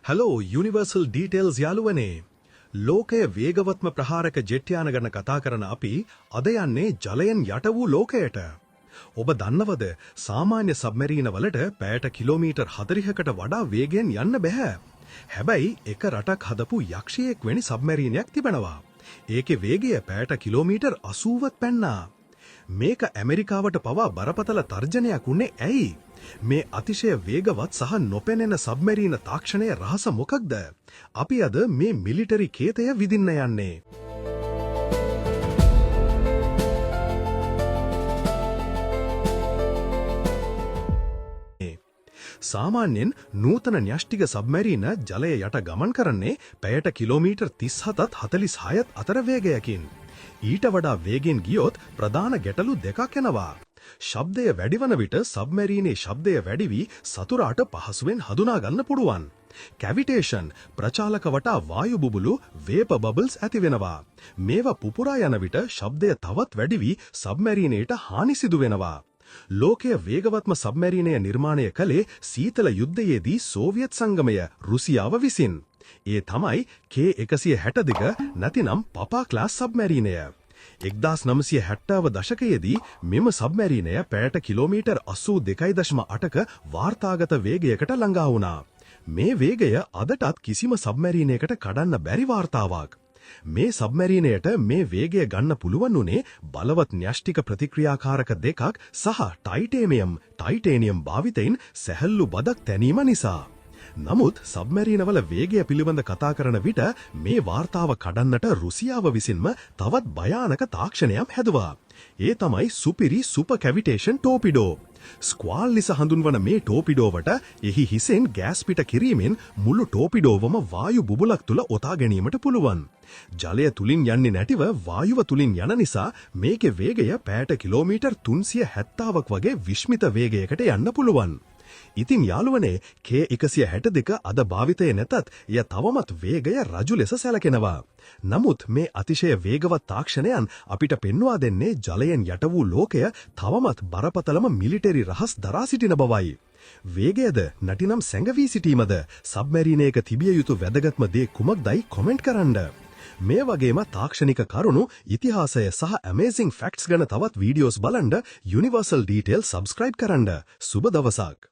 Hello universal details යාළුවනේ. ලෝකයේ වේගවත්ම ප්‍රහාරක jet යාන ගැන කතා කරන අපි අද යන්නේ ජලයෙන් යට වූ ලෝකයට. ඔබ දන්නවද සාමාන්‍ය සබ්මරීන වලට පැයට කිලෝමීටර් 40කට වඩා වේගයෙන් යන්න බෑ. හැබැයි එක රටක් හදපු යක්ෂයෙක් වැනි සබ්මරීනයක් තිබෙනවා. ඒකේ වේගය පැයට කිලෝමීටර් 80ක් පැන්නා. මේක ඇමරිකාවට පවා බරපතල තර්ජනයක් උන්නේ ඇයි? මේ අතිශය වේගවත් සහ නොපෙනෙන සබ්මරීන තාක්ෂණයේ රහස මොකක්ද? අපි අද මේ මිලිටරි කේතය විදින්න යන්නේ. සාමාන්‍යයෙන් නූතන න්‍යෂ්ටික සබ්මරීන ජලය යට ගමන් කරන්නේ පැයට කිලෝමීටර් 37ත් 46ත් අතර වේගයකින්. ඊට වඩා වේගෙන් ගියොත් ප්‍රධාන ගැටලු දෙකක් එනවා. ශබ්දය වැඩිවන විට සබ්මරීනේ ශබ්දය වැඩි වී සතුරාට පහසුවෙන් හඳුනා ගන්න පුළුවන්. කැවිටේෂන් ප්‍රචාලක වටා වායු බුබුලු වේප බබල්ස් ඇති වෙනවා. මේවා පුපුරා යන විට ශබ්දය තවත් වැඩි වී සබ්මරීනේට හානි සිදු වෙනවා. ලෝකයේ වේගවත්ම සබ්මරීනය නිර්මාණය කළේ සීතල යුද්ධයේදී සෝවියට් සංගමය රුසියාව විසින්. ඒ තමයි K162 නැතිනම් පපා ක්ලාස් සබ්මරීනය. 1970ව දශකයේදී මෙම සබ්මරීනය පැයට කිලෝමීටර් 82.8ක වාර්තාගත වේගයකට ළඟා වුණා. මේ වේගය අදටත් කිසිම සබ්මරීනයකට කඩන්න බැරි වාර්තාවක්. මේ සබ්මරීනයට මේ වේගය ගන්න පුළුවන් උනේ බලවත් න්‍යෂ්ටික ප්‍රතික්‍රියාකාරක දෙකක් සහ ටයිටේනියම් භාවිතයින් සැහැල්ලු බදක් තැනීම නිසා. නමුත් සබ්මරීනවල වේගය පිළිබඳ කතා කරන විට මේ වාර්තාව කඩන්නට රුසියාව විසින්ම තවත් භයානක තාක්ෂණයක් හැදුවා. ඒ තමයි සුපිරි සුපර් කැවිටේෂන් ටෝපිඩෝ. ස්ක්වාල් ලෙස හඳුන්වන මේ ටෝපිඩෝවට එහි හිසෙන් ගෑස් පිට කිරීමෙන් මුළු ටෝපිඩෝවම වායු බුබුලක් තුල ඔතා ගැනීමට පුළුවන්. ජලය තුලින් යන්නේ නැතිව වායුව තුලින් යන නිසා මේකේ වේගය පැයට කිලෝමීටර් 370ක් වගේ විශ්මිත වේගයකට යන්න පුළුවන්. ඉතින් යාළුවනේ K162 අද භාවිතයේ නැතත් එය තවමත් වේගය රජු ලෙස සැලකෙනවා. නමුත් මේ අතිශය වේගවත් තාක්ෂණයන් අපිට පෙන්වා දෙන්නේ ජලයෙන් යට වූ ලෝකය තවමත් බරපතලම මිලිටරි රහස් දරා සිටින බවයි. වේගයද නැතිනම් සැඟවී සිටීමද සබ්මරීනයක තිබිය යුතු වැදගත්ම දේ කුමක්දයි කොමෙන්ට් කරන්න. මේ වගේම තාක්ෂණික කරුණු ඉතිහාසය සහ ඇමේසිං ෆැක්ට්ස් ගැන තවත් වීඩියෝස් බලන්න යුනිවර්සල් ඩීටේල් සබ්ස්ක්‍රයිබ් කරන්න. සුබ දවසක්.